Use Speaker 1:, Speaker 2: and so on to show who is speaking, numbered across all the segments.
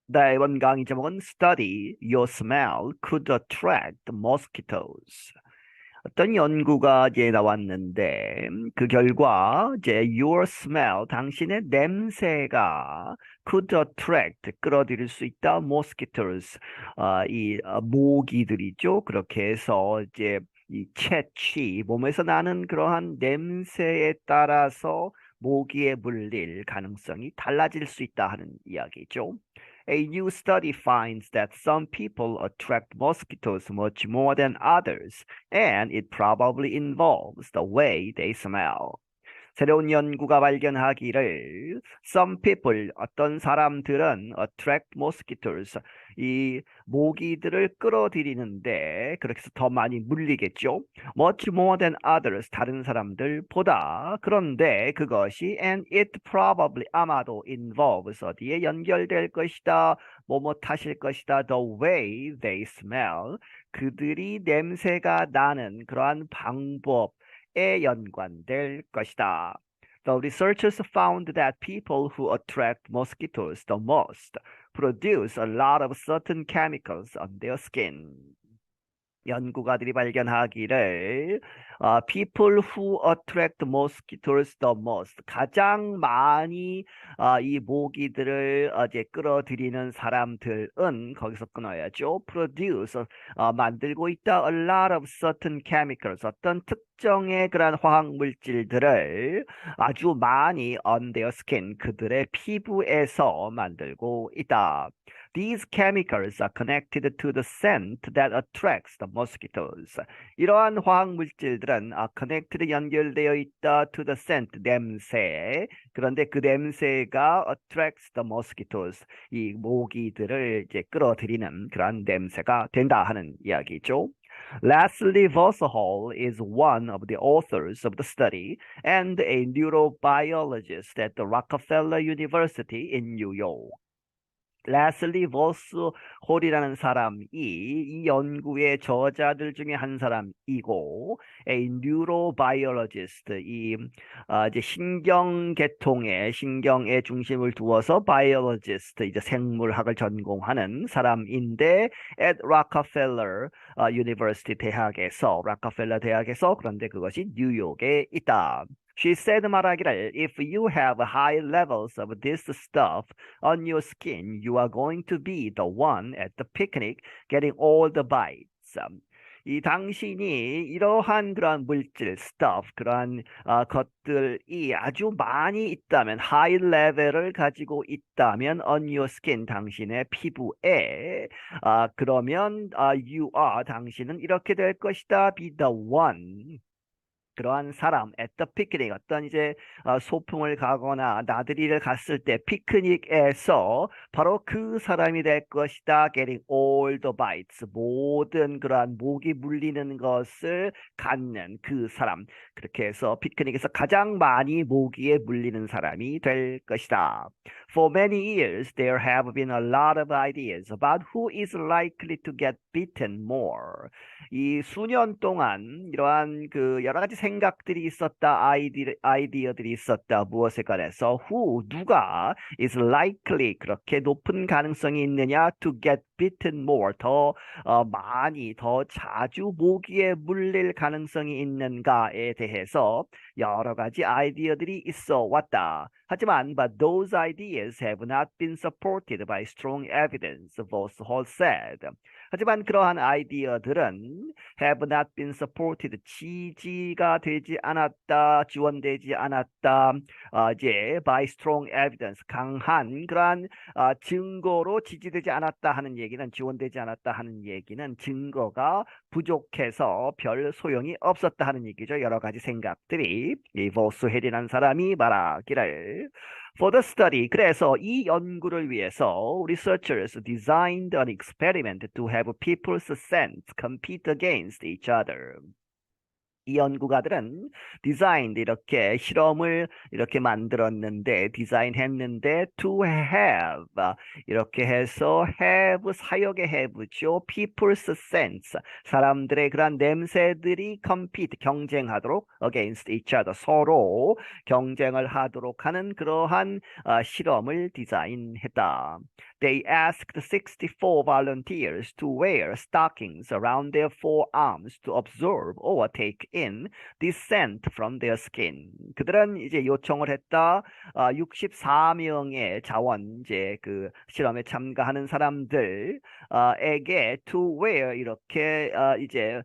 Speaker 1: 네, 이번 강의 제목은 Study Your Smell Could Attract Mosquitoes. 어떤 연구가 이제 나왔는데 그 결과 이제 Your Smell, 당신의 냄새가 could attract, 끌어들일 수 있다, mosquitoes, 모기들이죠. 그렇게 해서 이제 이 catchy, 몸에서 나는 그러한 냄새에 따라서 모기에 물릴 가능성이 달라질 수 있다 하는 이야기죠. A new study finds that some people attract mosquitoes much more than others, and it probably involves the way they smell. 새로운 연구가 발견하기를 some people, 어떤 사람들은 attract mosquitoes, 이 모기들을 끌어들이는데 그렇게 해서 더 많이 물리겠죠. much more than others, 다른 사람들보다. 그런데 그것이 and it probably, 아마도 involves, 어디에 연결될 것이다, 뭐뭐 탓일 것이다, the way they smell, 그들이 냄새가 나는 그러한 방법에 연관될 것이다. The researchers found that people who attract mosquitoes the most produce a lot of certain chemicals on their skin. 연구가들이 발견하기를 people who attract mosquitoes the most, 가장 많이 이 모기들을 이제 끌어들이는 사람들은 거기서 끊어야죠. produce, 만들고 있다, a lot of certain chemicals, 어떤 특정의 그런 화학 물질들을 아주 많이 on their skin, 그들의 피부에서 만들고 있다. These chemicals are connected to the scent that attracts the mosquitoes. 이러한 화학 물질들은 connected, 연결되어 있다, to the scent, 냄새. 그런데 그 냄새가 attracts the mosquitoes, 이 모기들을 이제 끌어들이는 그러한 냄새가 된다 하는 이야기죠. Leslie Vosahol is one of the authors of the study and a neurobiologist at the Rockefeller University in New York. 레슬리 버스 홀이라는 사람이 이 연구의 저자들 중에 한 사람이고, a neurobiologist, 이제 신경계통의 신경에 중심을 두어서 biologist, 이제 생물학을 전공하는 사람인데 at Rockefeller University, 대학에서, 락커펠러 대학에서, 그런데 그것이 뉴욕에 있다. She said 말하기를, if you have high levels of this stuff on your skin, you are going to be the one at the picnic getting all the bites. 이 당신이 이러한 그러한 물질, stuff, 그러한 것들이 아주 많이 있다면, high level을 가지고 있다면 on your skin, 당신의 피부에, 그러면 you are, 당신은 이렇게 될 것이다, be the one, 그러한 사람, at the picnic, 어떤 이제 소풍을 가거나 나들이를 갔을 때 피크닉에서 바로 그 사람이 될 것이다. getting all the bites, 모든 그러한 모기 물리는 것을 갖는 그 사람. 그렇게 해서 피크닉에서 가장 많이 모기에 물리는 사람이 될 것이다. For many years, there have been a lot of ideas about who is likely to get bitten more. 이 수년 동안 이러한 그 여러 가지 생각들이 있었다, 아이디어들이 있었다. 무엇에 관해서 who, 누가 is likely, 그렇게 높은 가능성이 있느냐 to get bitten more, 더 많이, 더 자주 모기에 물릴 가능성이 있는가에 대해서 여러 가지 아이디어들이 있어 왔다. 하지만 but those ideas have not been supported by strong evidence, Voss Hall said. 하지만 그러한 아이디어들은 have not been supported, 지지가 되지 않았다, 지원되지 않았다, 이제 by strong evidence, 강한 그러한 증거로 지지되지 않았다 하는 얘기는, 지원되지 않았다 하는 얘기는 증거가 부족해서 별 소용이 없었다 하는 얘기죠. 여러 가지 생각들이 이 보스헬이라는 사람이 말하기를. For the study, 그래서 이 연구를 위해서 researchers designed an experiment to have people's scents compete against each other. 이 연구가들은 designed 이렇게 실험을 이렇게 만들었는데 디자인했는데 to have 이렇게 해서 have 사역의 have죠. people's sense 사람들의 그런 냄새들이 compete 경쟁하도록 against each other 서로 경쟁을 하도록 하는 그러한 실험을 디자인했다. They asked 64 volunteers to wear stockings around their forearms to absorb or take in the scent from their skin. 그들은 이제 요청을 했다. 64명의 자원 이제 그 실험에 참가하는 사람들에게 to wear 이렇게 이제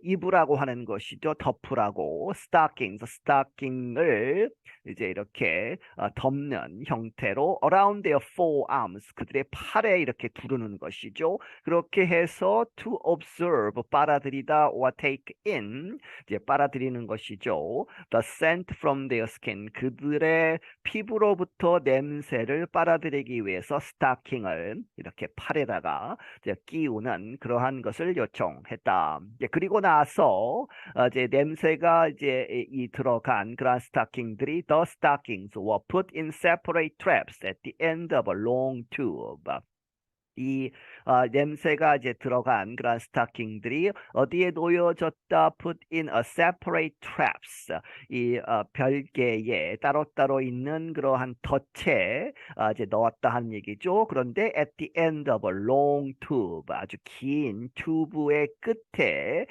Speaker 1: 입으라고 하는 것이죠. 덮으라고 스타킹을 이제 이렇게 덮는 형태로 around their forearms 그들의 팔에 이렇게 두르는 것이죠. 그렇게 해서 to observe 빨아들이다 or take in 이제 빨아들이는 것이죠. The scent from their skin 그들의 피부로부터 냄새를 빨아들이기 위해서 스타킹을 이렇게 팔에다가 이제 끼우는 그러한 것을 요청했다. 이제 그리고 나서 이제 냄새가 이제 이 들어간 그런 스타킹들이 the stockings were put in separate traps at the end of a long tube. 이 냄새가 이제 들어간 그런 스타킹들이 어디에 놓여졌다? Put in a separate traps. 이 별개의 따로따로 있는 그러한 덫에 이제 넣었다 하는 얘기죠. 그런데 at the end of a long tube, 아주 긴 튜브의 끝에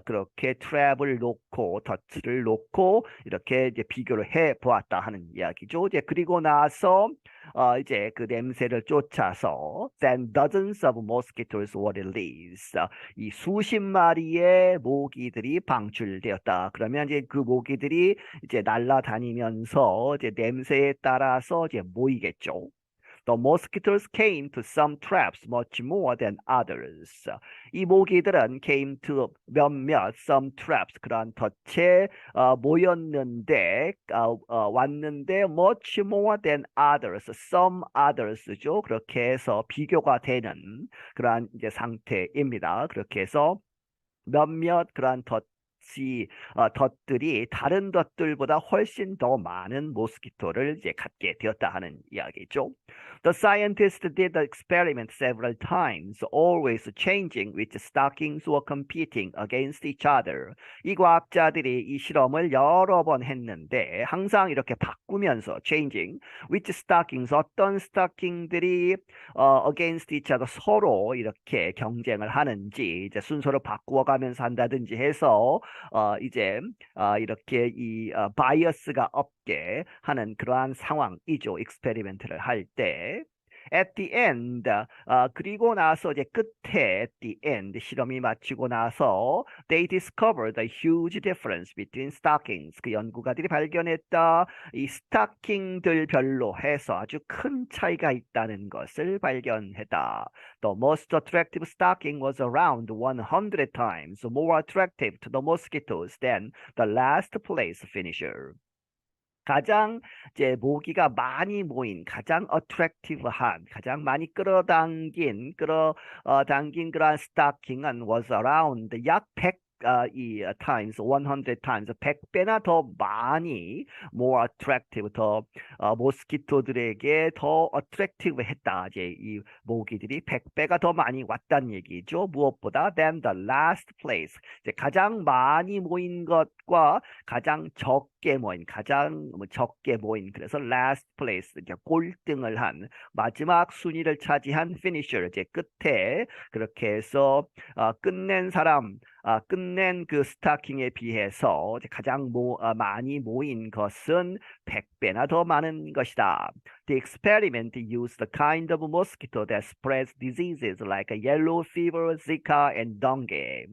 Speaker 1: 그렇게 트랩을 놓고 덫을 놓고 이렇게 이제 비교를 해 보았다 하는 이야기죠. 이제 그리고 나서 이제 그 냄새를 쫓아서 then dozens of mosquitoes were released. 이 수십 마리의 모기들이 방출되었다. 그러면 이제 그 모기들이 이제 날아다니면서 이제 냄새에 따라서 이제 모이겠죠. The mosquitoes came to some traps much more than others. 이 모기들은 came to 몇몇 some traps 그러한 덫에 모였는데 왔는데 much more than others, some others죠. 그렇게 해서 비교가 되는 그러한 이제 상태입니다. 그렇게 해서 몇몇 그러한 덫들이 다른 덫들보다 훨씬 더 많은 모스키토를 이제 갖게 되었다 하는 이야기죠. The scientists did the experiment several times, always changing which stockings were competing against each other. 이 과학자들이 이 실험을 여러 번 했는데 항상 이렇게 바꾸면서 changing which stockings 어떤 스타킹들이 against each other 서로 이렇게 경쟁을 하는지 이제 순서를 바꾸어가면서 한다든지 해서 이제 이렇게 이 바이어스가 없게 하는 그러한 상황이죠. 익스페리멘트를 할 때. At the end, 그리고 나서 이제 끝에 at the end 실험이 마치고 나서 they discovered a huge difference between stockings. 그 연구가들이 발견했다. 이 스타킹들별로 해서 아주 큰 차이가 있다는 것을 발견했다. The most attractive stocking was around 100 times more attractive to the mosquitoes than the last place finisher. 가장 이제 모기가 많이 모인 가장 어트랙티브한 가장 많이 끌어당긴 그런 스타킹은 was around 약 100 times 100 times 100배나 더 많이 more attractive 더 모스키토들에게 더 attractive 했다. 이제 이 모기들이 100배가 더 많이 왔다는 얘기죠. 무엇보다 than the last place. 이제 가장 많이 모인 것과 가장 가장 적게 모인 그래서 last place 이제 꼴등을 한 마지막 순위를 차지한 finisher 이제 끝에 그렇게 해서 끝낸 그 스타킹에 비해서 이제 가장 많이 모인 것은 100배나 더 많은 것이다. The experiment used the kind of mosquito that spreads diseases like yellow fever, Zika, and dengue.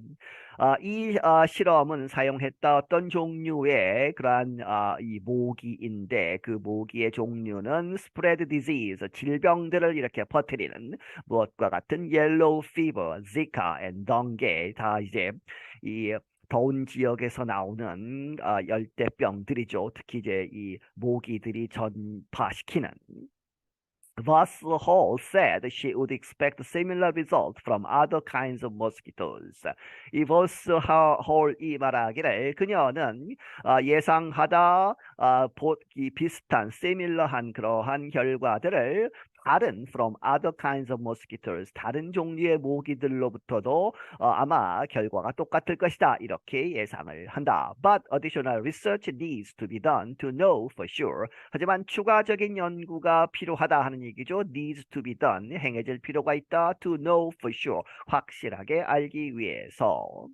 Speaker 1: 이 실험은 사용했다 어떤 종류의 그러한 이 모기인데 그 모기의 종류는 spread disease 질병들을 이렇게 퍼뜨리는 무엇과 같은 yellow fever, Zika, and dengue 다 이제 이 더운 지역에서 나오는 열대병들이죠. 특히 이제 이 모기들이 전파시키는 Thus, Hall said she would expect similar results from other kinds of mosquitoes. 이 버스 홀이 말하기를 그녀는 예상하다 이 비슷한 similar한 그러한 결과들을 다른 from other kinds of mosquitoes 다른 종류의 모기들로부터도 아마 결과가 똑같을 것이다 이렇게 예상을 한다. But additional research needs to be done to know for sure. 하지만 추가적인 연구가 필요하다 하는 얘기죠. needs to be done. 행해질 필요가 있다. to know for sure. 확실하게 알기 위해서.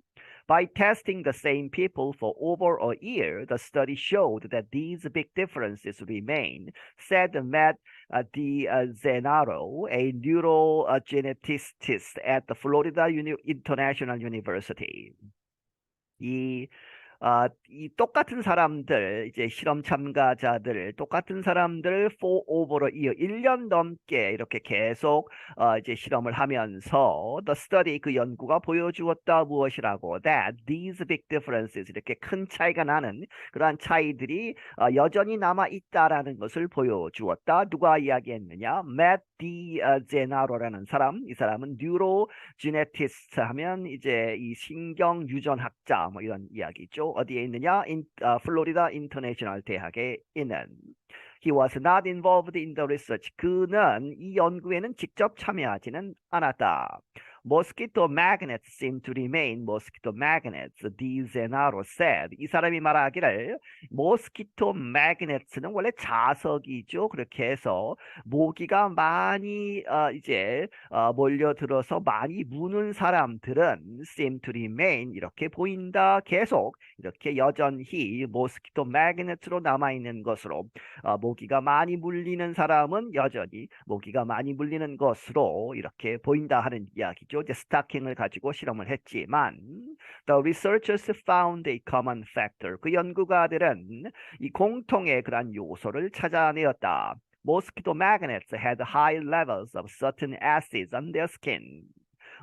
Speaker 1: By testing the same people for over a year, the study showed that these big differences remain, said Matt DiZenaro, a neurogeneticist at the Florida International University. 이 똑같은 사람들, 이제 실험 참가자들, 똑같은 사람들 for over a year, 1년 넘게 이렇게 계속 이제 실험을 하면서 the study, 그 연구가 보여주었다 무엇이라고 that these big differences, 이렇게 큰 차이가 나는 그러한 차이들이 여전히 남아 있다라는 것을 보여주었다. 누가 이야기했느냐? Matt DiZenaro라는 사람, 이 사람은 뉴로지네티스트 하면 이제 이 신경 유전학자 뭐 이런 이야기죠. 어디에 있느냐? 플로리다 인터내셔널 대학에 있는. He was not involved in the research. 그는 이 연구에는 직접 참여하지는 않았다. Mosquito magnets seem to remain mosquito magnets, DiZenaro said. 이 사람이 말하기를 mosquito magnets는 원래 자석이죠. 그렇게 해서 모기가 많이 이제 몰려들어서 많이 무는 사람들은 seem to remain 이렇게 보인다. 계속 이렇게 여전히 mosquito magnet로 남아있는 것으로 모기가 많이 물리는 사람은 여전히 모기가 많이 물리는 것으로 이렇게 보인다 하는 이야기죠. 이제 스타킹을 가지고 실험을 했지만 the researchers found a common factor. 그 연구가들은 이 공통의 그러한 요소를 찾아내었다. Mosquito magnets had high levels of certain acids on their skin.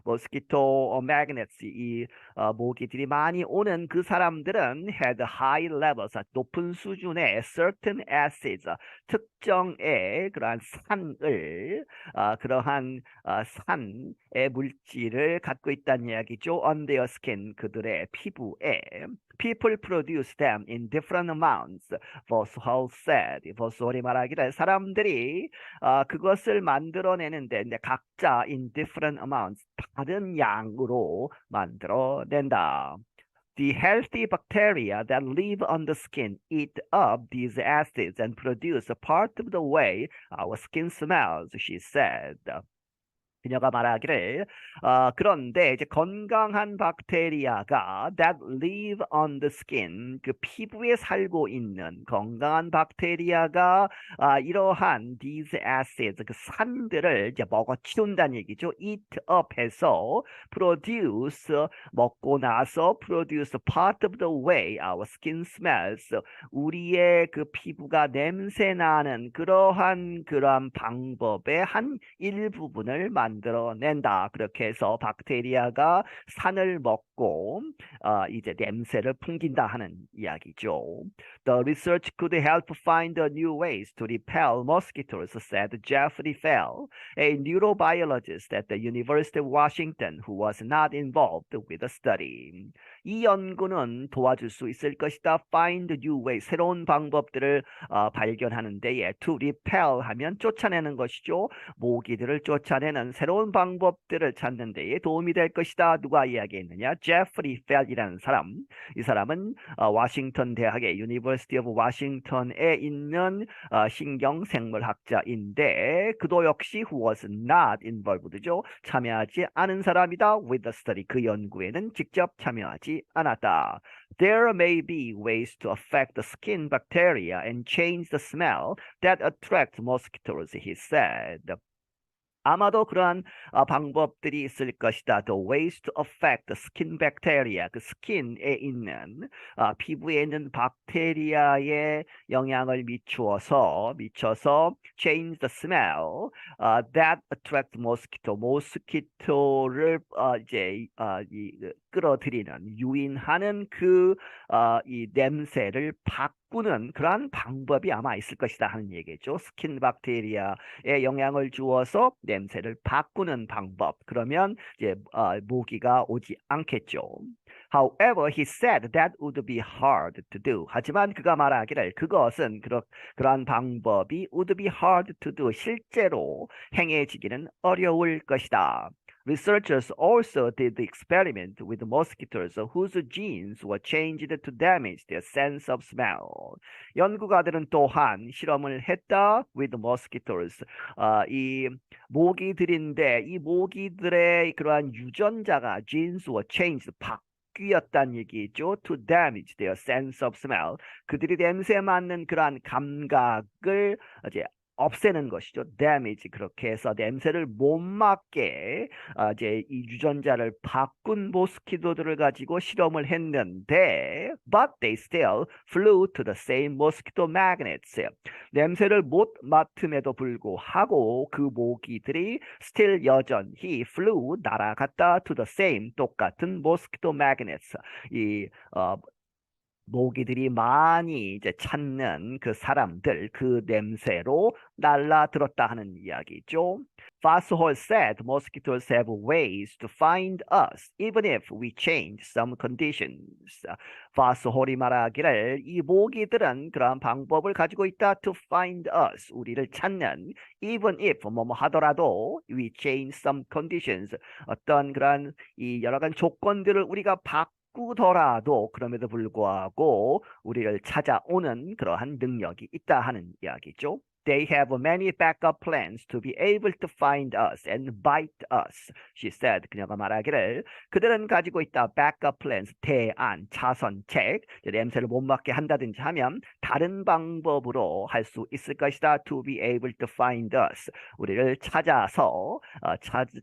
Speaker 1: 모스키토 magnets 이 모기들이 많이 오는 그 사람들은 had high levels 높은 수준의 certain acids 특정의 그러한 산을 그러한 산의 물질을 갖고 있다는 이야기죠. on their skin 그들의 피부에 people produce them in different amounts. 버스홀 said. 버스홀이 말하기를 사람들이 그것을 만들어내는데 각자 in different amounts 다른 양으로 만들어낸다. The healthy bacteria that live on the skin eat up these acids and produce a part of the way our skin smells, she said. 그녀가 말하기를 그런데 이제 건강한 박테리아가 that live on the skin 그 피부에 살고 있는 건강한 박테리아가 이러한 these acids 그 산들을 이제 먹어치운다는 얘기죠. eat up 해서 produce 먹고 나서 produce part of the way our skin smells 우리의 그 피부가 냄새 나는 그러한 방법의 한 일부분을 만들어낸다. 그렇게 해서 박테리아가 산을 먹고 이제 냄새를 풍긴다 하는 이야기죠. The research could help find new ways to repel mosquitoes, said Jeffrey Fell, a neurobiologist at the University of Washington who was not involved with the study. 이 연구는 도와줄 수 있을 것이다. Find new ways, 새로운 방법들을 발견하는 데에 to repel 하면 쫓아내는 것이죠. 모기들을 쫓아내는 새로운 방법들을 찾는 데에 도움이 될 것이다. 누가 이야기했느냐? 제프리 펠이라는 사람. 이 사람은 워싱턴 대학의 University of Washington에 있는 신경생물학자인데 그도 역시 who was not involved죠. 참여하지 않은 사람이다. with the study. 그 연구에는 직접 참여하지 않았다. There may be ways to affect the skin bacteria and change the smell that attract mosquitoes, he said. 아마도 그러한 방법들이 있을 것이다. The ways to affect the skin bacteria. 그 스킨에 있는 피부에 있는 박테리아에 영향을 미쳐서 change the smell that attract mosquito. 모스키토를 이제 끌어들이는 유인하는 이 냄새를 바꾸는 그러한 방법이 아마 있을 것이다 하는 얘기죠. 스킨 박테리아에 영향을 주어서 냄새를 바꾸는 방법. 그러면 이제 모기가 오지 않겠죠. However, he said that would be hard to do. 하지만 그가 말하기를 그것은 그러한 방법이 would be hard to do. 실제로 행해지기는 어려울 것이다. Researchers also did the experiment with mosquitoes whose genes were changed to damage their sense of smell. 연구가들은 또한 실험을 했다 with mosquitoes. 이 모기들인데 이 모기들의 그러한 유전자가 genes were changed, 바뀌었다는 얘기죠. To damage their sense of smell. 그들이 냄새 맡는 그러한 감각을 이제 없애는 것이죠. damage. 그렇게 해서 냄새를 못 맡게 이제 이 유전자를 바꾼 모스키토들을 가지고 실험을 했는데 but they still flew to the same mosquito magnets. 냄새를 못 맡음에도 불구하고 그 모기들이 still 여전히 flew 날아갔다 to the same 똑같은 mosquito magnets. 이 모기들이 많이 이제 찾는 그 사람들, 그 냄새로 날라들었다 하는 이야기죠. Fosshole said mosquitoes have ways to find us, even if we change some conditions. Fosshole이 말하기를 이 모기들은 그러한 방법을 가지고 있다. To find us, 우리를 찾는. Even if 뭐뭐 하더라도 we change some conditions, 어떤 그러한 이 여러 가지 조건들을 우리가 바꾸더라도 그럼에도 불구하고 우리를 찾아오는 그러한 능력이 있다 하는 이야기죠. They have many backup plans to be able to find us and bite us, she said. 그녀가 말하기를 그들은 가지고 있다. backup plans, 대안, 차선책. 냄새를 못 맡게 한다든지 하면 다른 방법으로 할 수 있을 것이다. To be able to find us, 우리를 찾아서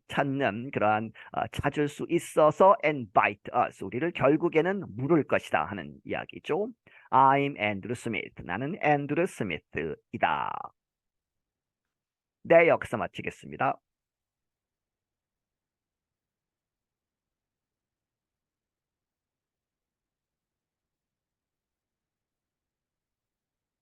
Speaker 1: 찾는 그러한 찾을 수 있어서 and bite us, 우리를 결국에는 물을 것이다 하는 이야기죠. I'm Andrew Smith. 나는 앤드루 스미스이다. 네, 여기서 마치겠습니다.